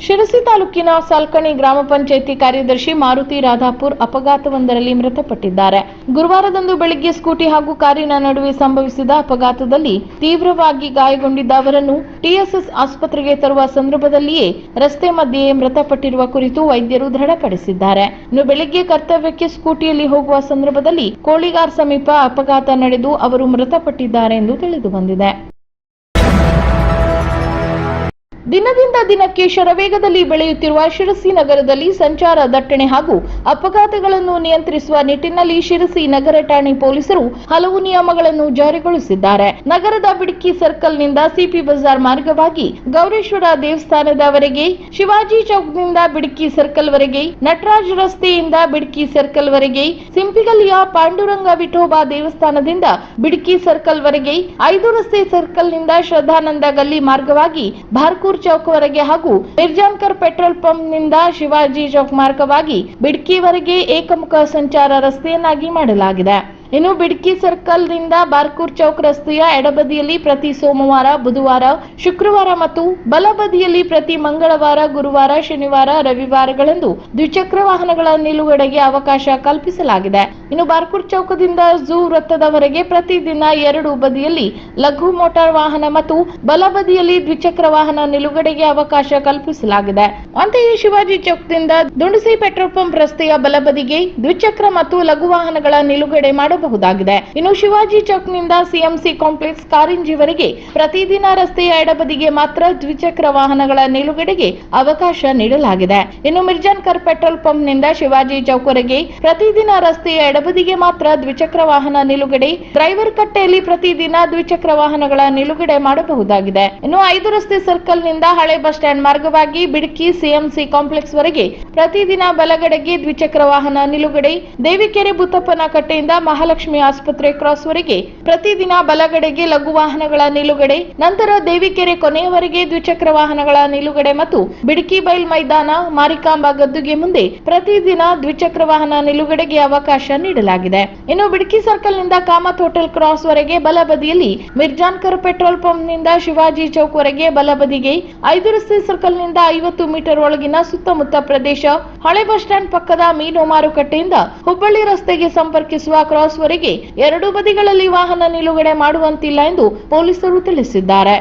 ಶಿರಸಿ ತಾಲೂಕಿನ ಸಾಲ್ಕಣಿ ಗ್ರಾಮ ಪಂಚಾಯಿತಿ ಕಾರ್ಯದರ್ಶಿ ಮಾರುತಿ ರಾಧಾಪುರ್ ಅಪಘಾತವೊಂದರಲ್ಲಿ ಮೃತಪಟ್ಟಿದ್ದಾರೆ. ಗುರುವಾರದಂದು ಬೆಳಗ್ಗೆ ಸ್ಕೂಟಿ ಹಾಗೂ ಕಾರಿನ ನಡುವೆ ಸಂಭವಿಸಿದ ಅಪಘಾತದಲ್ಲಿ ತೀವ್ರವಾಗಿ ಗಾಯಗೊಂಡಿದ್ದ ಅವರನ್ನು ಟಿಎಸ್ಎಸ್ ಆಸ್ಪತ್ರೆಗೆ ತರುವ ಸಂದರ್ಭದಲ್ಲಿಯೇ ರಸ್ತೆ ಮಧ್ಯೆಯೇ ಮೃತಪಟ್ಟಿರುವ ಕುರಿತು ವೈದ್ಯರು ದೃಢಪಡಿಸಿದ್ದಾರೆ. ಇನ್ನು ಬೆಳಗ್ಗೆ ಕರ್ತವ್ಯಕ್ಕೆ ಸ್ಕೂಟಿಯಲ್ಲಿ ಹೋಗುವ ಸಂದರ್ಭದಲ್ಲಿ ಕೋಳಿಗಾರ್ ಸಮೀಪ ಅಪಘಾತ ನಡೆದು ಅವರು ಮೃತಪಟ್ಟಿದ್ದಾರೆ ಎಂದು ತಿಳಿದು ಬಂದಿದೆ. ದಿನದಿಂದ ದಿನಕ್ಕೆ ಶರವೇಗದಲ್ಲಿ ಬೆಳೆಯುತ್ತಿರುವ ಶಿರಸಿ ನಗರದಲ್ಲಿ ಸಂಚಾರ ದಟ್ಟಣೆ ಹಾಗೂ ಅಪಘಾತಗಳನ್ನು ನಿಯಂತ್ರಿಸುವ ನಿಟ್ಟಿನಲ್ಲಿ ಶಿರಸಿ ನಗರ ಠಾಣೆ ಪೊಲೀಸರು ಹಲವು ನಿಯಮಗಳನ್ನು ಜಾರಿಗೊಳಿಸಿದ್ದಾರೆ. ನಗರದ ಬಿಡ್ಕಿ ಸರ್ಕಲ್ನಿಂದ ಸಿಪಿ ಬಜಾರ್ ಮಾರ್ಗವಾಗಿ ಗೌರೇಶ್ವರ ದೇವಸ್ಥಾನದವರೆಗೆ, ಶಿವಾಜಿ ಚೌಕ್ನಿಂದ ಬಿಡ್ಕಿ ಸರ್ಕಲ್ ವರೆಗೆ, ನಟರಾಜ್ ರಸ್ತೆಯಿಂದ ಬಿಡ್ಕಿ ಸರ್ಕಲ್ ವರೆಗೆ, ಸಿಂಪಿಗಲ್ಲಿಯ ಪಾಂಡುರಂಗ ವಿಠೋಬಾ ದೇವಸ್ಥಾನದಿಂದ ಬಿಡ್ಕಿ ಸರ್ಕಲ್ ವರೆಗೆ, 5 ರಸ್ತೆ ಸರ್ಕಲ್ನಿಂದ ಶ್ರದ್ಧಾನಂದ ಗಲ್ಲಿ ಮಾರ್ಗವಾಗಿ ಬಾರ್ಕೂರ್ ಚೌಕವರೆಗೆ ಹಾಗೂ ಮಿರ್ಜಾನ್ಕರ್ ಪೆಟ್ರೋಲ್ ಪಂಪ್ನಿಂದ ಶಿವಾಜಿ ಚೌಕ್ ಮಾರ್ಗವಾಗಿ ಬಿಡ್ಕಿವರೆಗೆ ಏಕಮುಖ ಸಂಚಾರ ರಸ್ತೆಯನ್ನಾಗಿ ಮಾಡಲಾಗಿದೆ. ಇನ್ನು ಬಿಡ್ಕಿ ಸರ್ಕಲ್ನಿಂದ ಬಾರ್ಕೂರ್ ಚೌಕ್ ರಸ್ತೆಯ ಎಡಬದಿಯಲ್ಲಿ ಪ್ರತಿ ಸೋಮವಾರ, ಬುಧವಾರ, ಶುಕ್ರವಾರ ಮತ್ತು ಬಲಬದಿಯಲ್ಲಿ ಪ್ರತಿ ಮಂಗಳವಾರ, ಗುರುವಾರ, ಶನಿವಾರ, ರವಿವಾರಗಳಂದು ದ್ವಿಚಕ್ರ ವಾಹನಗಳ ನಿಲುಗಡೆಗೆ ಅವಕಾಶ ಕಲ್ಪಿಸಲಾಗಿದೆ. ಇನ್ನು ಬಾರ್ಕೂರ್ ಚೌಕದಿಂದ ಝೂ ವೃತ್ತದವರೆಗೆ ಪ್ರತಿದಿನ 2 ಬದಿಯಲ್ಲಿ ಲಘು ಮೋಟಾರ್ ವಾಹನ ಮತ್ತು ಬಲಬದಿಯಲ್ಲಿ ದ್ವಿಚಕ್ರ ವಾಹನ ನಿಲುಗಡೆಗೆ ಅವಕಾಶ ಕಲ್ಪಿಸಲಾಗಿದೆ. ಅಂತೆಯೇ ಶಿವಾಜಿ ಚೌಕ್ದಿಂದ ದುಂಡಸಿ ಪೆಟ್ರೋಲ್ ಪಂಪ್ ರಸ್ತೆಯ ಬಲಬದಿಗೆ ದ್ವಿಚಕ್ರ ಮತ್ತು ಲಘು ವಾಹನಗಳ ನಿಲುಗಡೆ ಮಾಡಬಹುದಾಗಿದೆ. ಇನ್ನು ಶಿವಾಜಿ ಚೌಕ್ನಿಂದ ಸಿಎಂಸಿ ಕಾಂಪ್ಲೆಕ್ಸ್ ಕಾರಿಂಜಿವರೆಗೆ ಪ್ರತಿದಿನ ರಸ್ತೆಯ ಎಡಬದಿಗೆ ಮಾತ್ರ ದ್ವಿಚಕ್ರ ವಾಹನಗಳ ನಿಲುಗಡೆಗೆ ಅವಕಾಶ ನೀಡಲಾಗಿದೆ. ಇನ್ನು ಮಿರ್ಜಾನ್ಕರ್ ಪೆಟ್ರೋಲ್ ಪಂಪ್ನಿಂದ ಶಿವಾಜಿ ಚೌಕ್ವರೆಗೆ ಪ್ರತಿದಿನ ರಸ್ತೆಯ ಎಡಬದಿಗೆ ಮಾತ್ರ ದ್ವಿಚಕ್ರ ವಾಹನ ನಿಲುಗಡೆ, ಡ್ರೈವರ್ ಕಟ್ಟೆಯಲ್ಲಿ ಪ್ರತಿದಿನ ದ್ವಿಚಕ್ರ ವಾಹನಗಳ ನಿಲುಗಡೆ ಮಾಡಬಹುದಾಗಿದೆ. ಇನ್ನು 5 ರಸ್ತೆ ಸರ್ಕಲ್ನಿಂದ ಹಳೆ ಬಸ್ ಸ್ಟ್ಯಾಂಡ್ ಮಾರ್ಗವಾಗಿ ಬಿಡ್ಕಿ ಸಿಎಂಸಿ ಕಾಂಪ್ಲೆಕ್ಸ್ ವರೆಗೆ ಪ್ರತಿದಿನ ಬಲಗಡೆಗೆ ದ್ವಿಚಕ್ರ ವಾಹನ ನಿಲುಗಡೆ, ದೇವಿಕೆರೆ ಬುತ್ತಪ್ಪನ ಕಟ್ಟೆಯಿಂದ ಮಹಾಲಕ್ಷ್ಮಿ ಆಸ್ಪತ್ರೆ ಕ್ರಾಸ್ ವರೆಗೆ ಪ್ರತಿದಿನ ಬಲಗಡೆಗೆ ಲಘು ವಾಹನಗಳ ನಿಲುಗಡೆ, ನಂತರ ದೇವಿಕೆರೆ ಕೊನೆಯವರೆಗೆ ದ್ವಿಚಕ್ರ ವಾಹನಗಳ ನಿಲುಗಡೆ ಮತ್ತು ಬಿಡ್ಕಿ ಬೈಲ್ ಮೈದಾನ, ಮಾರಿಕಾಂಬ ಗದ್ದುಗೆ ಮುಂದೆ ಪ್ರತಿದಿನ ದ್ವಿಚಕ್ರ ವಾಹನ ನಿಲುಗಡೆಗೆ ಅವಕಾಶ ನೀಡಲಾಗಿದೆ. ಇನ್ನು ಬಿಡ್ಕಿ ಸರ್ಕಲ್ನಿಂದ ಕಾಮತ್ ಹೋಟೆಲ್ ಕ್ರಾಸ್ ವರೆಗೆ ಬಲಬದಿಯಲ್ಲಿ, ಮಿರ್ಜಾನ್ಕರ್ ಪೆಟ್ರೋಲ್ ಪಂಪ್ನಿಂದ ಶಿವಾಜಿ ಚೌಕ್ ವರೆಗೆ ಬಲಬದಿಗೆ, 5 ರಸ್ತೆ ಸರ್ಕಲ್ನಿಂದ 50 ಮೀಟರ್ ಒಳಗಿನ ಸುತ್ತಮುತ್ತ ಪ್ರದೇಶ, ಹಳೆ ಬಸ್ ಸ್ಟ್ಯಾಂಡ್ ಪಕ್ಕದ ಮೀನು ಮಾರುಕಟ್ಟೆಯಿಂದ ಹುಬ್ಬಳ್ಳಿ ರಸ್ತೆಗೆ ಸಂಪರ್ಕಿಸುವ ಕ್ರಾಸ್ ವರೆಗೆ 2 ಬದಿಗಳಲ್ಲಿ ವಾಹನ ನಿಲುಗಡೆ ಮಾಡುವಂತಿಲ್ಲ ಎಂದು ಪೊಲೀಸರು ತಿಳಿಸಿದ್ದಾರೆ.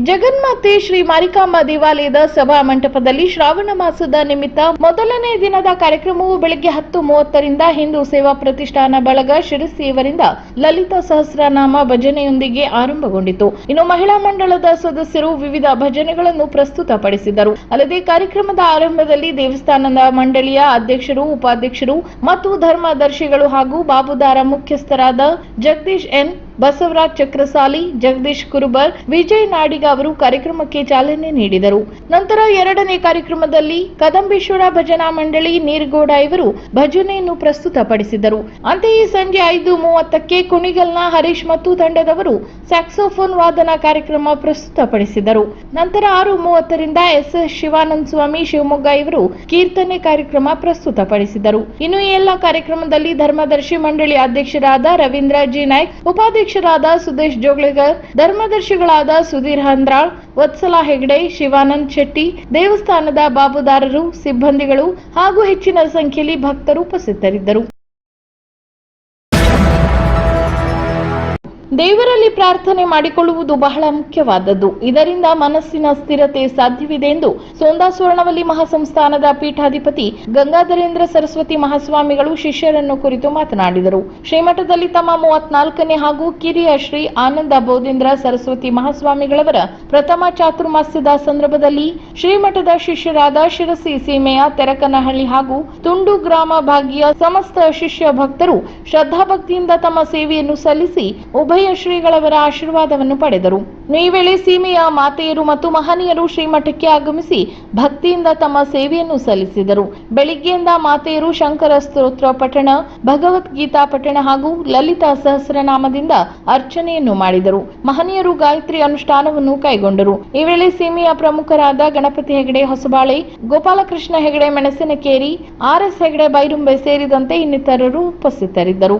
ಜಗನ್ಮಾತೆ ಶ್ರೀ ಮಾರಿಕಾಂಬ ದೇವಾಲಯದ ಸಭಾ ಮಂಟಪದಲ್ಲಿ ಶ್ರಾವಣ ಮಾಸದ ನಿಮಿತ್ತ ಮೊದಲನೇ ದಿನದ ಕಾರ್ಯಕ್ರಮವು ಬೆಳಗ್ಗೆ 10:30ರಿಂದ ಹಿಂದೂ ಸೇವಾ ಪ್ರತಿಷ್ಠಾನ ಬಳಗ ಶಿರಸಿಯವರಿಂದ ಲಲಿತಾ ಸಹಸ್ರನಾಮ ಭಜನೆಯೊಂದಿಗೆ ಆರಂಭಗೊಂಡಿತು. ಇನ್ನು ಮಹಿಳಾ ಮಂಡಳದ ಸದಸ್ಯರು ವಿವಿಧ ಭಜನೆಗಳನ್ನು ಪ್ರಸ್ತುತಪಡಿಸಿದರು. ಅಲ್ಲದೆ ಕಾರ್ಯಕ್ರಮದ ಆರಂಭದಲ್ಲಿ ದೇವಸ್ಥಾನದ ಮಂಡಳಿಯ ಅಧ್ಯಕ್ಷರು, ಉಪಾಧ್ಯಕ್ಷರು ಮತ್ತು ಧರ್ಮದರ್ಶಿಗಳು ಹಾಗೂ ಬಾಬುದಾರ ಮುಖ್ಯಸ್ಥರಾದ ಜಗದೀಶ್ ಎನ್, ಬಸವರಾಜ್ ಚಕ್ರಸಾಲಿ, ಜಗದೀಶ್ ಕುರುಬರ್, ವಿಜಯ್ ನಾಡಿಗ ಅವರು ಕಾರ್ಯಕ್ರಮಕ್ಕೆ ಚಾಲನೆ ನೀಡಿದರು. ನಂತರ 2ನೇ ಕಾರ್ಯಕ್ರಮದಲ್ಲಿ ಕದಂಬೇಶ್ವರ ಭಜನಾ ಮಂಡಳಿ ನೀರ್ಗೋಡ ಇವರು ಭಜನೆಯನ್ನು ಪ್ರಸ್ತುತಪಡಿಸಿದರು. ಅಂತೆಯೇ ಸಂಜೆ 5:30ಕ್ಕೆ ಕುಣಿಗಲ್ನ ಹರೀಶ್ ಮತ್ತು ತಂಡದವರು ಸ್ಯಾಕ್ಸೋಫೋನ್ ವಾದನ ಕಾರ್ಯಕ್ರಮ ಪ್ರಸ್ತುತಪಡಿಸಿದರು. ನಂತರ 6:30ರಿಂದ ಎಸ್ ಶಿವಾನಂದ ಸ್ವಾಮಿ ಶಿವಮೊಗ್ಗ ಇವರು ಕೀರ್ತನೆ ಕಾರ್ಯಕ್ರಮ ಪ್ರಸ್ತುತಪಡಿಸಿದರು. ಇನ್ನು ಈ ಎಲ್ಲ ಕಾರ್ಯಕ್ರಮದಲ್ಲಿ ಧರ್ಮದರ್ಶಿ ಮಂಡಳಿ ಅಧ್ಯಕ್ಷರಾದ ರವೀಂದ್ರ ಜಿ ನಾಯ್ಕ್, ಉಪಾಧ್ಯಕ್ಷರಾದ ಸುದೇಶ್ ಜೋಗ್ಳೆಗರ್, ಧರ್ಮದರ್ಶಿಗಳಾದ ಸುಧೀರ್ ಹಂದ್ರಾಳ್, ವತ್ಸಲಾ ಹೆಗ್ಡೆ, ಶಿವಾನಂದ್ ಶೆಟ್ಟಿ, ದೇವಸ್ಥಾನದ ಬಾಬುದಾರರು, ಸಿಬ್ಬಂದಿಗಳು ಹಾಗೂ ಹೆಚ್ಚಿನ ಸಂಖ್ಯೆಯಲ್ಲಿ ಭಕ್ತರು ಉಪಸ್ಥಿತರಿದ್ದರು. ದೇವರಲ್ಲಿ ಪ್ರಾರ್ಥನೆ ಮಾಡಿಕೊಳ್ಳುವುದು ಬಹಳ ಮುಖ್ಯವಾದದ್ದು. ಇದರಿಂದ ಮನಸ್ಸಿನ ಸ್ಥಿರತೆ ಸಾಧ್ಯವಿದೆ ಎಂದು ಸೋಂದಾ ಸ್ವರ್ಣವಲ್ಲಿ ಮಹಾಸಂಸ್ಥಾನದ ಪೀಠಾಧಿಪತಿ ಗಂಗಾಧರೇಂದ್ರ ಸರಸ್ವತಿ ಮಹಾಸ್ವಾಮಿಗಳು ಶಿಷ್ಯರನ್ನು ಕುರಿತು ಮಾತನಾಡಿದರು. ಶ್ರೀಮಠದಲ್ಲಿ ತಮ್ಮ 34ನೇ ಹಾಗೂ ಕಿರಿಯ ಶ್ರೀ ಆನಂದ ಬೋಧೇಂದ್ರ ಸರಸ್ವತಿ ಮಹಾಸ್ವಾಮಿಗಳವರ ಪ್ರಥಮ ಚಾತುರ್ಮಾಸ್ಯದ ಸಂದರ್ಭದಲ್ಲಿ ಶ್ರೀಮಠದ ಶಿಷ್ಯರಾದ ಶಿರಸಿ ಸೀಮೆಯ ತೆರಕನಹಳ್ಳಿ ಹಾಗೂ ತುಂಡು ಗ್ರಾಮ ಭಾಗಿಯ ಸಮಸ್ತ ಶಿಷ್ಯ ಭಕ್ತರು ಶ್ರದ್ಧಾಭಕ್ತಿಯಿಂದ ತಮ್ಮ ಸೇವೆಯನ್ನು ಸಲ್ಲಿಸಿ ಉಭಯ ಶ್ರೀಗಳವರ ಆಶೀರ್ವಾದವನ್ನು ಪಡೆದರು. ಈ ವೇಳೆ ಸೀಮೆಯ ಮಾತೆಯರು ಮತ್ತು ಮಹನೀಯರು ಶ್ರೀಮಠಕ್ಕೆ ಆಗಮಿಸಿ ಭಕ್ತಿಯಿಂದ ತಮ್ಮ ಸೇವೆಯನ್ನು ಸಲ್ಲಿಸಿದರು. ಬೆಳಿಗ್ಗೆಯಿಂದ ಮಾತೆಯರು ಶಂಕರ ಸ್ತೋತ್ರ ಪಠಣ, ಭಗವದ್ಗೀತಾ ಪಠಣ ಹಾಗೂ ಲಲಿತಾ ಸಹಸ್ರನಾಮದಿಂದ ಅರ್ಚನೆಯನ್ನು ಮಾಡಿದರು. ಮಹನೀಯರು ಗಾಯತ್ರಿ ಅನುಷ್ಠಾನವನ್ನು ಕೈಗೊಂಡರು. ಈ ವೇಳೆ ಸೀಮೆಯ ಪ್ರಮುಖರಾದ ಗಣಪತಿ ಹೆಗಡೆ ಹೊಸಬಾಳೆ, ಗೋಪಾಲಕೃಷ್ಣ ಹೆಗಡೆ ಮೆಣಸಿನಕೇರಿ, ಆರ್.ಎಸ್. ಹೆಗಡೆ ಬೈರುಂಬೆ ಸೇರಿದಂತೆ ಇನ್ನಿತರರು ಉಪಸ್ಥಿತರಿದ್ದರು.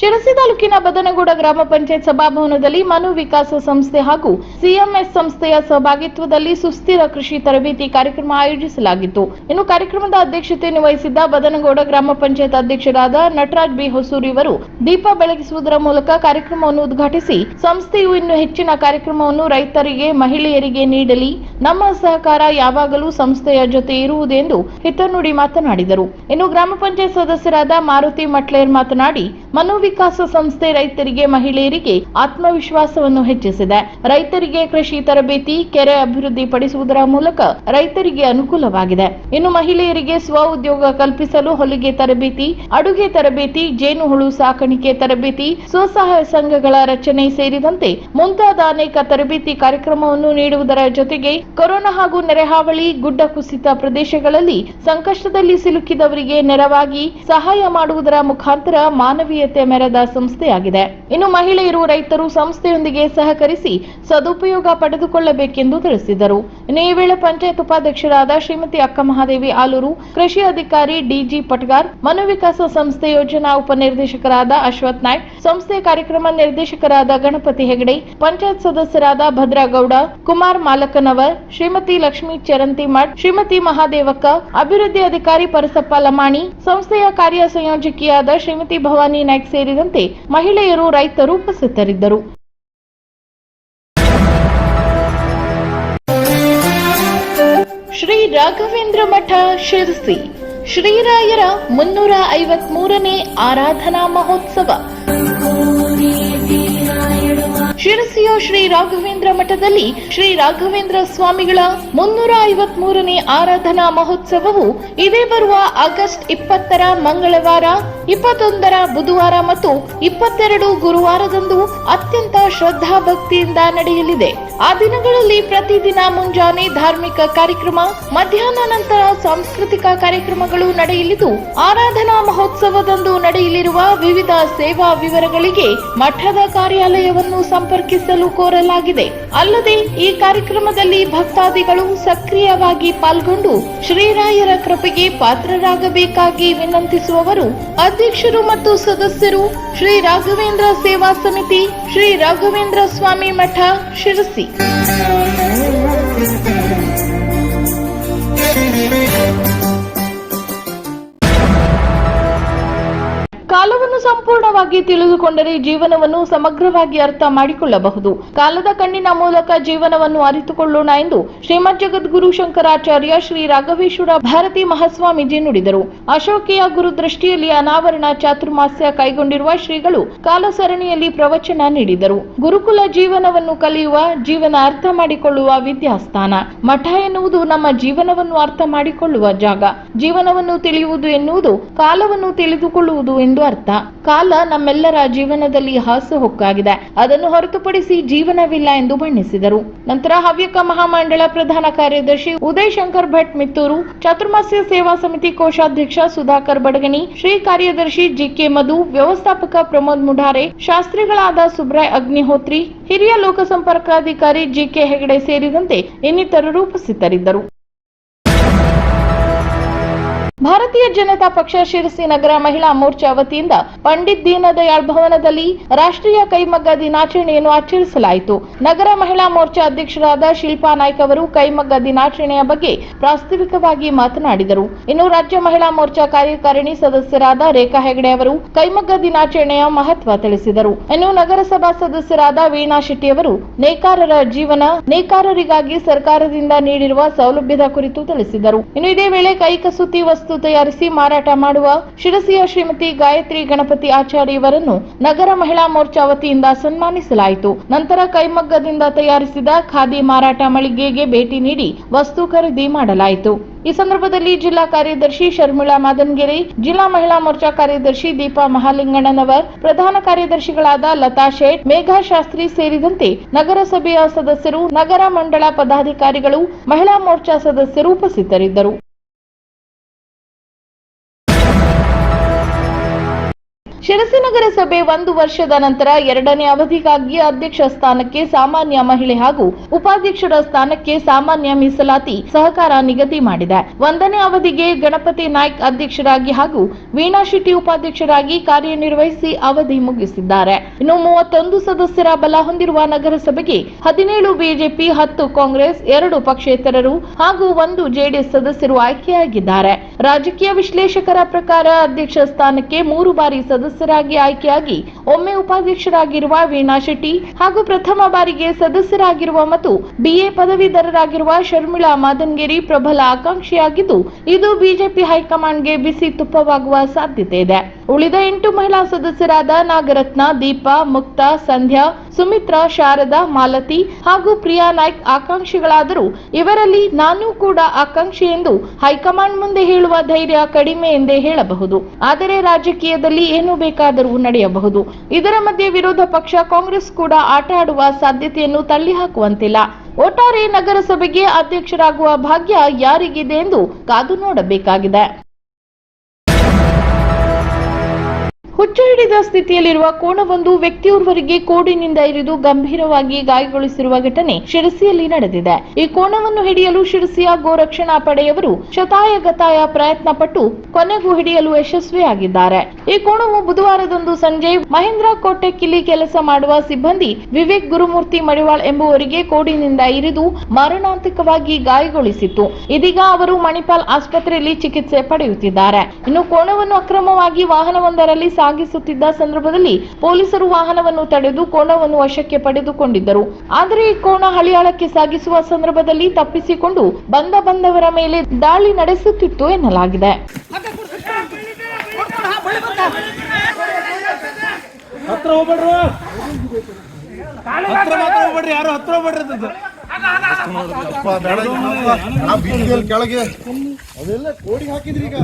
ಶಿರಸಿ ತಾಲೂಕಿನ ಬದನಗೂಡ ಗ್ರಾಮ ಪಂಚಾಯತ್ ಸಭಾಭವನದಲ್ಲಿ ಮನು ವಿಕಾಸ ಸಂಸ್ಥೆ ಹಾಗೂ ಸಿಎಂಎಸ್ ಸಂಸ್ಥೆಯ ಸಹಭಾಗಿತ್ವದಲ್ಲಿ ಸುಸ್ಥಿರ ಕೃಷಿ ತರಬೇತಿ ಕಾರ್ಯಕ್ರಮ ಆಯೋಜಿಸಲಾಗಿತ್ತು. ಇನ್ನು ಕಾರ್ಯಕ್ರಮದ ಅಧ್ಯಕ್ಷತೆಯನ್ನು ವಹಿಸಿದ್ದ ಬದನಗೌಡ ಗ್ರಾಮ ಪಂಚಾಯತ್ ಅಧ್ಯಕ್ಷರಾದ ನಟರಾಜ್ ಬಿ ಹೊಸೂರಿ ಅವರು ದೀಪ ಬೆಳಗಿಸುವುದರ ಮೂಲಕ ಕಾರ್ಯಕ್ರಮವನ್ನು ಉದ್ಘಾಟಿಸಿ, ಸಂಸ್ಥೆಯು ಇನ್ನು ಹೆಚ್ಚಿನ ಕಾರ್ಯಕ್ರಮವನ್ನು ರೈತರಿಗೆ, ಮಹಿಳೆಯರಿಗೆ ನೀಡಲಿ, ನಮ್ಮ ಸಹಕಾರ ಯಾವಾಗಲೂ ಸಂಸ್ಥೆಯ ಜೊತೆ ಇರುವುದೆಂದು ಹಿತನುಡಿ ಮಾತನಾಡಿದರು. ಇನ್ನು ಗ್ರಾಮ ಪಂಚಾಯತ್ ಸದಸ್ಯರಾದ ಮಾರುತಿ ಮಟ್ಲೇರ್ ಮಾತನಾಡಿ, ಮನು ವಿಕಾಸ ಸಂಸ್ಥೆ ರೈತರಿಗೆ, ಮಹಿಳೆಯರಿಗೆ ಆತ್ಮವಿಶ್ವಾಸವನ್ನು ಹೆಚ್ಚಿಸಿದೆ. ರೈತರಿಗೆ ಕೃಷಿ ತರಬೇತಿ, ಕೆರೆ ಅಭಿವೃದ್ಧಿ ಪಡಿಸುವುದರ ಮೂಲಕ ರೈತರಿಗೆ ಅನುಕೂಲವಾಗಿದೆ. ಇನ್ನು ಮಹಿಳೆಯರಿಗೆ ಸ್ವ ಉದ್ಯೋಗ ಕಲ್ಪಿಸಲು ಹೊಲಿಗೆ ತರಬೇತಿ, ಅಡುಗೆ ತರಬೇತಿ, ಜೇನುಹುಳು ಸಾಕಾಣಿಕೆ ತರಬೇತಿ, ಸ್ವಸಹಾಯ ಸಂಘಗಳ ರಚನೆ ಸೇರಿದಂತೆ ಮುಂತಾದ ಅನೇಕ ತರಬೇತಿ ಕಾರ್ಯಕ್ರಮವನ್ನು ನೀಡುವುದರ ಜೊತೆಗೆ ಕೊರೋನಾ ಹಾಗೂ ನೆರೆಹಾವಳಿ, ಗುಡ್ಡ ಕುಸಿತ ಪ್ರದೇಶಗಳಲ್ಲಿ ಸಂಕಷ್ಟದಲ್ಲಿ ಸಿಲುಕಿದವರಿಗೆ ನೆರವಾಗಿ ಸಹಾಯ ಮಾಡುವುದರ ಮುಖಾಂತರ ಮಾನವೀಯತೆ ಮೆರೆದ ಸಂಸ್ಥೆಯಾಗಿದೆ. ಇನ್ನು ಮಹಿಳೆಯರು, ರೈತರು ಸಂಸ್ಥೆಯೊಂದಿಗೆ ಸಹಕರಿಸಿ ಸದುಪಯೋಗ ಪಡೆದುಕೊಳ್ಳಬೇಕೆಂದು ತಿಳಿಸಿದರು. ಇನ್ನು ಈ ವೇಳೆ ಪಂಚಾಯತ್ ಉಪಾಧ್ಯಕ್ಷರಾದ ಶ್ರೀಮತಿ ಅಕ್ಕ ಮಹಾದೇವಿ ಆಲೂರು, ಕೃಷಿ ಅಧಿಕಾರಿ ಡಿಜಿ ಪಟ್ಗಾರ್, ಮನು ವಿಕಾಸ ಸಂಸ್ಥೆ ಯೋಜನಾ ಉಪನಿರ್ದೇಶಕರಾದ ಅಶ್ವಥ್ ನಾಯ್ಕ್, ಸಂಸ್ಥೆ ಕಾರ್ಯಕ್ರಮ ನಿರ್ದೇಶಕರಾದ ಗಣಪತಿ ಹೆಗಡೆ, ಪಂಚಾಯತ್ ಸದಸ್ಯರಾದ ಭದ್ರಗೌಡ, ಕುಮಾರ್ ಮಾಲಕನವರ್, ಶ್ರೀಮತಿ ಲಕ್ಷ್ಮೀ ಚರಂತಿಮಠ್, ಶ್ರೀಮತಿ ಮಹಾದೇವಕ್ಕ, ಅಭಿವೃದ್ಧಿ ಅಧಿಕಾರಿ ಪರಸಪ್ಪ ಲಮಾಣಿ, ಸಂಸ್ಥೆಯ ಕಾರ್ಯ ಸಂಯೋಜಕಿಯಾದ ಶ್ರೀಮತಿ ಭವಾನಿ ನಾಯ್ಕ್ ಸೇರಿದಂತೆ ಮಹಿಳೆಯರು, ರೈತರು ಉಪಸ್ಥಿತರಿದ್ದರು. ಶ್ರೀ ರಾಘವೇಂದ್ರ ಮಠ ಶಿರಸಿ ಶ್ರೀರಾಯರ 353ನೇ ಆರಾಧನಾ ಮಹೋತ್ಸವ. ಶಿರಸಿಯ ಶ್ರೀ ರಾಘವೇಂದ್ರ ಮಠದಲ್ಲಿ ಶ್ರೀ ರಾಘವೇಂದ್ರ ಸ್ವಾಮಿಗಳ 353ನೇ ಆರಾಧನಾ ಮಹೋತ್ಸವವು ಇದೇ ಬರುವ ಆಗಸ್ಟ್ 20ರ ಮಂಗಳವಾರ, 21ರ ಬುಧವಾರ ಮತ್ತು 22 ಗುರುವಾರದಂದು ಅತ್ಯಂತ ಶ್ರದ್ಧಾ ಭಕ್ತಿಯಿಂದ ನಡೆಯಲಿದೆ. ಆ ದಿನಗಳಲ್ಲಿ ಪ್ರತಿದಿನ ಮುಂಜಾನೆ ಧಾರ್ಮಿಕ ಕಾರ್ಯಕ್ರಮ, ಮಧ್ಯಾಹ್ನ ನಂತರ ಸಾಂಸ್ಕೃತಿಕ ಕಾರ್ಯಕ್ರಮಗಳು ನಡೆಯಲಿದ್ದು, ಆರಾಧನಾ ಮಹೋತ್ಸವದಂದು ನಡೆಯಲಿರುವ ವಿವಿಧ ಸೇವಾ ವಿವರಗಳಿಗೆ ಮಠದ ಕಾರ್ಯಾಲಯವನ್ನು ಸಂಪರ್ಕಿಸಲು ಕೋರಲಾಗಿದೆ. ಅಲ್ಲದೆ ಈ ಕಾರ್ಯಕ್ರಮದಲ್ಲಿ ಭಕ್ತಾದಿಗಳು ಸಕ್ರಿಯವಾಗಿ ಪಾಲ್ಗೊಂಡು ಶ್ರೀರಾಯರ ಕೃಪೆಗೆ ಪಾತ್ರರಾಗಬೇಕಾಗಿ ವಿನಂತಿಸುವವರು ಅಧ್ಯಕ್ಷರು ಮತ್ತು ಸದಸ್ಯರು, ಶ್ರೀ ರಾಘವೇಂದ್ರ ಸೇವಾ ಸಮಿತಿ, ಶ್ರೀ ರಾಘವೇಂದ್ರ ಸ್ವಾಮಿ ಮಠ, ಶಿರಸಿ. ಕಾಲವನ್ನು ಸಂಪೂರ್ಣವಾಗಿ ತಿಳಿದುಕೊಂಡರೆ ಜೀವನವನ್ನು ಸಮಗ್ರವಾಗಿ ಅರ್ಥ ಮಾಡಿಕೊಳ್ಳಬಹುದು. ಕಾಲದ ಕಣ್ಣಿನ ಮೂಲಕ ಜೀವನವನ್ನು ಅರಿತುಕೊಳ್ಳೋಣ ಎಂದು ಶ್ರೀಮದ್ ಜಗದ್ಗುರು ಶಂಕರಾಚಾರ್ಯ ಶ್ರೀ ರಾಘವೇಶ್ವರ ಭಾರತಿ ಮಹಾಸ್ವಾಮೀಜಿ ನುಡಿದರು. ಅಶೋಕೆಯ ಗುರುದೃಷ್ಟಿಯಲ್ಲಿ ಅನಾವರಣ ಚಾತುರ್ಮಾಸ್ಯ ಕೈಗೊಂಡಿರುವ ಶ್ರೀಗಳು ಕಾಲ ಸರಣಿಯಲ್ಲಿ ಪ್ರವಚನ ನೀಡಿದರು. ಗುರುಕುಲ ಜೀವನವನ್ನು ಕಲಿಯುವ, ಜೀವನ ಅರ್ಥ ಮಾಡಿಕೊಳ್ಳುವ ವಿದ್ಯಾಸ್ಥಾನ. ಮಠ ಎನ್ನುವುದು ನಮ್ಮ ಜೀವನವನ್ನು ಅರ್ಥ ಮಾಡಿಕೊಳ್ಳುವ ಜಾಗ. ಜೀವನವನ್ನು ತಿಳಿಯುವುದು ಎನ್ನುವುದು ಕಾಲವನ್ನು ತಿಳಿದುಕೊಳ್ಳುವುದು ಎಂದು ಅರ್ಥ. ಕಾಲ ನಮ್ಮೆಲ್ಲರ ಜೀವನದಲ್ಲಿ ಹಾಸುಹೊಕ್ಕಾಗಿದೆ, ಅದನ್ನು ಹೊರತುಪಡಿಸಿ ಜೀವನವಿಲ್ಲ ಎಂದು ಬಣ್ಣಿಸಿದರು. ನಂತರ ಹವ್ಯಕ ಮಹಾಮಂಡಳ ಪ್ರಧಾನ ಕಾರ್ಯದರ್ಶಿ ಉದಯ್ ಶಂಕರ್ ಭಟ್ ಮಿತ್ತೂರು, ಚಾತುರ್ಮಾಸ್ಯ ಸೇವಾ ಸಮಿತಿ ಕೋಶಾಧ್ಯಕ್ಷ ಸುಧಾಕರ್ ಬಡಗನಿ, ಶ್ರೀ ಕಾರ್ಯದರ್ಶಿ ಜಿಕೆ ಮಧು, ವ್ಯವಸ್ಥಾಪಕ ಪ್ರಮೋದ್ ಮುಢಾರೆ, ಶಾಸ್ತ್ರಿಗಳಾದ ಸುಬ್ರಾಯ್ ಅಗ್ನಿಹೋತ್ರಿ, ಹಿರಿಯ ಲೋಕಸಂಪರ್ಕಾಧಿಕಾರಿ ಜಿಕೆ ಹೆಗಡೆ ಸೇರಿದಂತೆ ಇನ್ನಿತರರು ಉಪಸ್ಥಿತರಿದ್ದರು. ಭಾರತೀಯ ಜನತಾ ಪಕ್ಷ ಶಿರಸಿ ನಗರ ಮಹಿಳಾ ಮೋರ್ಚಾ ವತಿಯಿಂದ ಪಂಡಿತ್ ದೀನದಯಾಳ್ ಭವನದಲ್ಲಿ ರಾಷ್ಟ್ರೀಯ ಕೈಮಗ್ಗ ದಿನಾಚರಣೆಯನ್ನು ಆಚರಿಸಲಾಯಿತು. ನಗರ ಮಹಿಳಾ ಮೋರ್ಚಾ ಅಧ್ಯಕ್ಷರಾದ ಶಿಲ್ಪಾ ನಾಯ್ಕ್ ಅವರು ಕೈಮಗ್ಗ ದಿನಾಚರಣೆಯ ಬಗ್ಗೆ ಪ್ರಾಸ್ತಾವಿಕವಾಗಿ ಮಾತನಾಡಿದರು. ಇನ್ನು ರಾಜ್ಯ ಮಹಿಳಾ ಮೋರ್ಚಾ ಕಾರ್ಯಕಾರಿಣಿ ಸದಸ್ಯರಾದ ರೇಖಾ ಹೆಗಡೆ ಅವರು ಕೈಮಗ್ಗ ದಿನಾಚರಣೆಯ ಮಹತ್ವ ತಿಳಿಸಿದರು. ಇನ್ನು ನಗರಸಭಾ ಸದಸ್ಯರಾದ ವೀಣಾ ಶೆಟ್ಟಿ ಅವರು ನೇಕಾರರ ಜೀವನ, ನೇಕಾರರಿಗಾಗಿ ಸರ್ಕಾರದಿಂದ ನೀಡಿರುವ ಸೌಲಭ್ಯದ ಕುರಿತು ತಿಳಿಸಿದರು. ಇನ್ನು ಇದೇ ವೇಳೆ ಕೈಕಸೂತಿ ವಸ್ತು ತಯಾರಿಸಿ ಮಾರಾಟ ಮಾಡುವ ಶಿರಸಿಯ ಶ್ರೀಮತಿ ಗಾಯತ್ರಿ ಗಣಪತಿ ಆಚಾರ್ಯವರನ್ನು ನಗರ ಮಹಿಳಾ ಮೋರ್ಚಾ ವತಿಯಿಂದ ಸನ್ಮಾನಿಸಲಾಯಿತು. ನಂತರ ಕೈಮಗ್ಗದಿಂದ ತಯಾರಿಸಿದ ಖಾದಿ ಮಾರಾಟ ಮಳಿಗೆಗೆ ಭೇಟಿ ನೀಡಿ ವಸ್ತು ಖರೀದಿ ಮಾಡಲಾಯಿತು. ಈ ಸಂದರ್ಭದಲ್ಲಿ ಜಿಲ್ಲಾ ಕಾರ್ಯದರ್ಶಿ ಶರ್ಮಿಳಾ ಮಾದನ್ಗೆರೆ, ಜಿಲ್ಲಾ ಮಹಿಳಾ ಮೋರ್ಚಾ ಕಾರ್ಯದರ್ಶಿ ದೀಪಾ ಮಹಾಲಿಂಗಣ್ಣನವರ್, ಪ್ರಧಾನ ಕಾರ್ಯದರ್ಶಿಗಳಾದ ಲತಾ ಶೇಟ್, ಮೇಘಾ ಶಾಸ್ತ್ರಿ ಸೇರಿದಂತೆ ನಗರಸಭೆಯ ಸದಸ್ಯರು, ನಗರ ಮಂಡಳ ಪದಾಧಿಕಾರಿಗಳು, ಮಹಿಳಾ ಮೋರ್ಚಾ ಸದಸ್ಯರು ಉಪಸ್ಥಿತರಿದ್ದರು. ಶಿರಸಿ ನಗರಸಭೆ 1 ವರ್ಷದ ನಂತರ 2ನೇ ಅವಧಿಗಾಗಿ ಅಧ್ಯಕ್ಷ ಸ್ಥಾನಕ್ಕೆ ಸಾಮಾನ್ಯ ಮಹಿಳೆ ಹಾಗೂ ಉಪಾಧ್ಯಕ್ಷರ ಸ್ಥಾನಕ್ಕೆ ಸಾಮಾನ್ಯ ಮೀಸಲಾತಿ ಸಹಕಾರ ನಿಗದಿ ಮಾಡಿದೆ. 1ನೇ ಅವಧಿಗೆ ಗಣಪತಿ ನಾಯ್ಕ್ ಅಧ್ಯಕ್ಷರಾಗಿ ಹಾಗೂ ವೀಣಾ ಶೆಟ್ಟಿ ಉಪಾಧ್ಯಕ್ಷರಾಗಿ ಕಾರ್ಯನಿರ್ವಹಿಸಿ ಅವಧಿ ಮುಗಿಸಿದ್ದಾರೆ. ಇನ್ನು 31 ಸದಸ್ಯರ ಬಲ ಹೊಂದಿರುವ ನಗರಸಭೆಗೆ 17 ಬಿಜೆಪಿ, 10 ಕಾಂಗ್ರೆಸ್, 2 ಪಕ್ಷೇತರರು ಹಾಗೂ 1 ಜೆಡಿಎಸ್ ಸದಸ್ಯರು ಆಯ್ಕೆಯಾಗಿದ್ದಾರೆ. ರಾಜಕೀಯ ವಿಶ್ಲೇಷಕರ ಪ್ರಕಾರ ಅಧ್ಯಕ್ಷ ಸ್ಥಾನಕ್ಕೆ 3 ಬಾರಿ ಸದಸ್ಯರಾಗಿ ಆಯ್ಕೆಯಾಗಿ ಒಮ್ಮೆ ಉಪಾಧ್ಯಕ್ಷರಾಗಿರುವ ವೀಣಾ ಶೆಟ್ಟಿ ಹಾಗೂ ಪ್ರಥಮ ಬಾರಿಗೆ ಸದಸ್ಯರಾಗಿರುವ ಮತ್ತು ಬಿಎ ಪದವೀಧರರಾಗಿರುವ ಶರ್ಮಿಳಾ ಮಾದನ್ಗೇರಿ ಪ್ರಬಲ ಆಕಾಂಕ್ಷಿಯಾಗಿದ್ದು, ಇದು ಬಿಜೆಪಿ ಹೈಕಮಾಂಡ್ಗೆ ಬಿಸಿ ತುಪ್ಪವಾಗುವ ಸಾಧ್ಯತೆ ಇದೆ. ಉಳಿದ 8 ಮಹಿಳಾ ಸದಸ್ಯರಾದ ನಾಗರತ್ನ, ದೀಪಾ, ಮುಕ್ತಾ, ಸಂಧ್ಯಾ, ಸುಮಿತ್ರಾ, ಶಾರದಾ, ಮಾಲತಿ ಹಾಗೂ ಪ್ರಿಯಾ ನಾಯ್ಕ್ ಆಕಾಂಕ್ಷಿಗಳಾದರೂ ಇವರಲ್ಲಿ ನಾನು ಕೂಡ ಆಕಾಂಕ್ಷಿ ಎಂದು ಹೈಕಮಾಂಡ್ ಮುಂದೆ ಹೇಳುವ ಧೈರ್ಯ ಕಡಿಮೆ ಎಂದೇ ಹೇಳಬಹುದು. ಆದರೆ ರಾಜಕೀಯದಲ್ಲಿ ಏನು ಬೇಕಾದರೂ ನಡೆಯಬಹುದು. ಇದರ ಮಧ್ಯೆ ವಿರೋಧ ಪಕ್ಷ ಕಾಂಗ್ರೆಸ್ ಕೂಡ ಆಟ ಆಡುವ ಸಾಧ್ಯತೆಯನ್ನು ತಳ್ಳಿ ಹಾಕುವಂತಿಲ್ಲ. ಒಟ್ಟಾರೆ ನಗರಸಭೆಗೆ ಅಧ್ಯಕ್ಷರಾಗುವ ಭಾಗ್ಯ ಯಾರಿಗಿದೆ ಎಂದು ಕಾದು ನೋಡಬೇಕಾಗಿದೆ. ಹುಚ್ಚು ಹಿಡಿದ ಸ್ಥಿತಿಯಲ್ಲಿರುವ ಕೋಣವೊಂದು ವ್ಯಕ್ತಿಯೋರ್ವರಿಗೆ ಕೋಡಿನಿಂದ ಇರಿದು ಗಂಭೀರವಾಗಿ ಗಾಯಗೊಳಿಸಿರುವ ಘಟನೆ ಶಿರಸಿಯಲ್ಲಿ ನಡೆದಿದೆ. ಈ ಕೋಣವನ್ನು ಹಿಡಿಯಲು ಶಿರಸಿಯ ಗೋರಕ್ಷಣಾ ಪಡೆಯವರು ಶತಾಯಗತಾಯ ಪ್ರಯತ್ನ ಪಟ್ಟು ಕೊನೆಗೂ ಹಿಡಿಯಲು ಯಶಸ್ವಿಯಾಗಿದ್ದಾರೆ. ಈ ಕೋಣವು ಬುಧವಾರದಂದು ಸಂಜೆ ಮಹೇಂದ್ರ ಕೋಟೆಕ್ಕಿಲ್ಲಿ ಕೆಲಸ ಮಾಡುವ ಸಿಬ್ಬಂದಿ ವಿವೇಕ್ ಗುರುಮೂರ್ತಿ ಮಡಿವಾಳ್ ಎಂಬುವರಿಗೆ ಕೋಡಿನಿಂದ ಇರಿದು ಮಾರಣಾಂತಿಕವಾಗಿ ಗಾಯಗೊಳಿಸಿತ್ತು. ಇದೀಗ ಅವರು ಮಣಿಪಾಲ್ ಆಸ್ಪತ್ರೆಯಲ್ಲಿ ಚಿಕಿತ್ಸೆ ಪಡೆಯುತ್ತಿದ್ದಾರೆ. ಇನ್ನು ಕೋಣವನ್ನು ಅಕ್ರಮವಾಗಿ ವಾಹನವೊಂದರಲ್ಲಿ ಸಾಗಿಸುತ್ತಿದ್ದ ಸಂದರ್ಭದಲ್ಲಿ ಪೊಲೀಸರು ವಾಹನವನ್ನು ತಡೆದು ಕೋಣವನ್ನು ವಶಕ್ಕೆ ಪಡೆದುಕೊಂಡಿದ್ದರು. ಆದರೆ ಈ ಕೋಣ ಹಳಿಯಾಳಕ್ಕೆ ಸಾಗಿಸುವ ಸಂದರ್ಭದಲ್ಲಿ ತಪ್ಪಿಸಿಕೊಂಡು ಬಂದವರ ಮೇಲೆ ದಾಳಿ ನಡೆಸುತ್ತಿತ್ತು ಎನ್ನಲಾಗಿದೆ. ಕೆಳಗೆ ಅದೆಲ್ಲ ಕೋಡಿ ಹಾಕಿದ್ರಿ. ಈಗ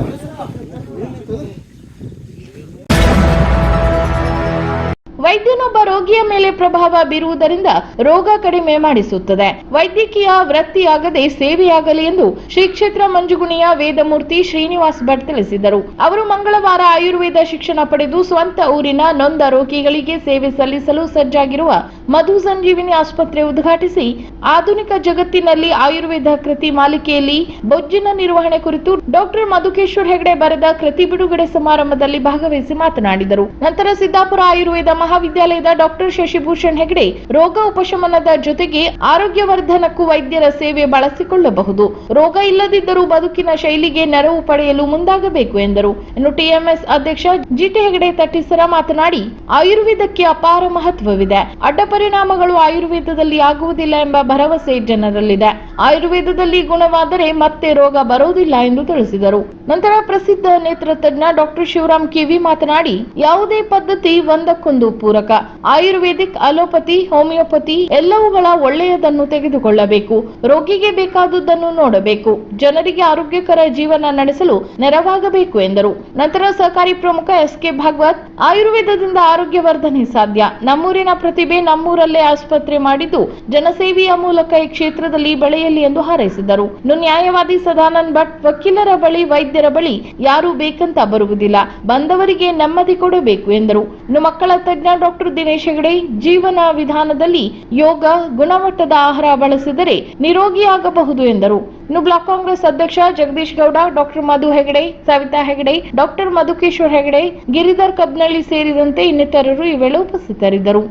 ವೈದ್ಯನೊಬ್ಬ ರೋಗಿಯ ಮೇಲೆ ಪ್ರಭಾವ ಬೀರುವುದರಿಂದ ರೋಗ ಕಡಿಮೆ ಮಾಡಿಸುತ್ತದೆ. ವೈದ್ಯಕೀಯ ವೃತ್ತಿಯಾಗದೆ ಸೇವೆಯಾಗಲಿ ಎಂದು ಶ್ರೀ ಕ್ಷೇತ್ರ ಮಂಜುಗುಣಿಯ ವೇದಮೂರ್ತಿ ಶ್ರೀನಿವಾಸ್ ಭಟ್ ತಿಳಿಸಿದರು. ಅವರು ಮಂಗಳವಾರ ಆಯುರ್ವೇದ ಶಿಕ್ಷಣ ಪಡೆದು ಸ್ವಂತ ಊರಿನ ನೊಂದ ರೋಗಿಗಳಿಗೆ ಸೇವೆ ಸಲ್ಲಿಸಲು ಸಜ್ಜಾಗಿರುವ ಮಧು ಸಂಜೀವಿನಿ ಆಸ್ಪತ್ರೆ ಉದ್ಘಾಟಿಸಿ ಆಧುನಿಕ ಜಗತ್ತಿನಲ್ಲಿ ಆಯುರ್ವೇದ ಕೃತಿ ಮಾಲಿಕೆಯಲ್ಲಿ ಬೊಜ್ಜಿನ ನಿರ್ವಹಣೆ ಕುರಿತು ಡಾಕ್ಟರ್ ಮಧುಕೇಶ್ವರ್ ಹೆಗಡೆ ಬರೆದ ಕೃತಿ ಬಿಡುಗಡೆ ಸಮಾರಂಭದಲ್ಲಿ ಭಾಗವಹಿಸಿ ಮಾತನಾಡಿದರು. ನಂತರ ಸಿದ್ದಾಪುರ ಆಯುರ್ವೇದ ಮಹಾವಿದ್ಯಾಲಯದ ಡಾಕ್ಟರ್ ಶಶಿಭೂಷಣ್ ಹೆಗಡೆ ರೋಗ ಉಪಶಮನದ ಜೊತೆಗೆ ಆರೋಗ್ಯವರ್ಧನಕ್ಕೂ ವೈದ್ಯರ ಸೇವೆ ಬಳಸಿಕೊಳ್ಳಬಹುದು. ರೋಗ ಇಲ್ಲದಿದ್ದರೂ ಬದುಕಿನ ಶೈಲಿಗೆ ನೆರವು ಪಡೆಯಲು ಮುಂದಾಗಬೇಕು ಎಂದರು. ಇನ್ನು ಟಿಎಂಎಸ್ ಅಧ್ಯಕ್ಷ ಜಿಟಿ ಹೆಗಡೆ ತಟ್ಟಿಸರ ಮಾತನಾಡಿ, ಆಯುರ್ವೇದಕ್ಕೆ ಅಪಾರ ಮಹತ್ವವಿದೆ. ಅಡ್ಡ ಪರಿಣಾಮಗಳು ಆಯುರ್ವೇದದಲ್ಲಿ ಆಗುವುದಿಲ್ಲ ಎಂಬ ಭರವಸೆ ಜನರಲ್ಲಿದೆ. ಆಯುರ್ವೇದದಲ್ಲಿ ಗುಣವಾದರೆ ಮತ್ತೆ ರೋಗ ಬರುವುದಿಲ್ಲ ಎಂದು ತಿಳಿಸಿದರು. ನಂತರ ಪ್ರಸಿದ್ಧ ನೇತ್ರತಜ್ಞ ಡಾಕ್ಟರ್ ಶಿವರಾಮ್ ಕಿವಿ ಮಾತನಾಡಿ, ಯಾವುದೇ ಪದ್ಧತಿ ಒಂದಕ್ಕೊಂದು ಪೂರಕ. ಆಯುರ್ವೇದಿಕ್, ಅಲೋಪತಿ, ಹೋಮಿಯೋಪತಿ ಎಲ್ಲವುಗಳ ಒಳ್ಳೆಯದನ್ನು ತೆಗೆದುಕೊಳ್ಳಬೇಕು. ರೋಗಿಗೆ ಬೇಕಾದುದನ್ನು ನೋಡಬೇಕು. ಜನರಿಗೆ ಆರೋಗ್ಯಕರ ಜೀವನ ನಡೆಸಲು ನೆರವಾಗಬೇಕು ಎಂದರು. ನಂತರ ಸಹಕಾರಿ ಪ್ರಮುಖ ಎಸ್ಕೆ ಭಾಗವತ್, ಆಯುರ್ವೇದದಿಂದ ಆರೋಗ್ಯ ವರ್ಧನೆ ಸಾಧ್ಯ. ನಮ್ಮೂರಿನ ಪ್ರತಿಭೆ ನಮ್ಮೂರಲ್ಲೇ ಆಸ್ಪತ್ರೆ ಮಾಡಿದ್ದು ಜನಸೇವೆಯ ಮೂಲಕ ಈ ಕ್ಷೇತ್ರದಲ್ಲಿ ಬೆಳೆಯಲಿ ಎಂದು ಹಾರೈಸಿದರು. ಇನ್ನು ನ್ಯಾಯವಾದಿ ಸದಾನಂದ್ ಭಟ್, ವಕೀಲರ ಬಳಿ, ವೈದ್ಯರ ಬಳಿ ಯಾರೂ ಬೇಕಂತ ಬರುವುದಿಲ್ಲ, ಬಂದವರಿಗೆ ನೆಮ್ಮದಿ ಕೊಡಬೇಕು ಎಂದರು. ಇನ್ನು ಮಕ್ಕಳ ತಜ್ಞ ಡಾಕ್ಟರ್ ದಿನೇಶ್ ಹೆಗಡೆ, ಜೀವನ ವಿಧಾನದಲ್ಲಿ ಯೋಗ, ಗುಣಮಟ್ಟದ ಆಹಾರ ಬಳಸಿದರೆ ನಿರೋಗಿಯಾಗಬಹುದು ಎಂದರು. ಇನ್ನು ಬ್ಲಾಕ್ ಕಾಂಗ್ರೆಸ್ ಅಧ್ಯಕ್ಷ ಜಗದೀಶ್ ಗೌಡ, ಡಾಕ್ಟರ್ ಮಧು ಹೆಗಡೆ, ಸವಿತಾ ಹೆಗಡೆ, ಡಾಕ್ಟರ್ ಮಧುಕೇಶ್ವರ್ ಹೆಗಡೆ, ಗಿರಿಧರ್ ಕಬ್ನಳ್ಳಿ ಸೇರಿದಂತೆ ಇನ್ನಿತರರು ಈ ವೇಳೆ ಉಪಸ್ಥಿತರಿದ್ದರು.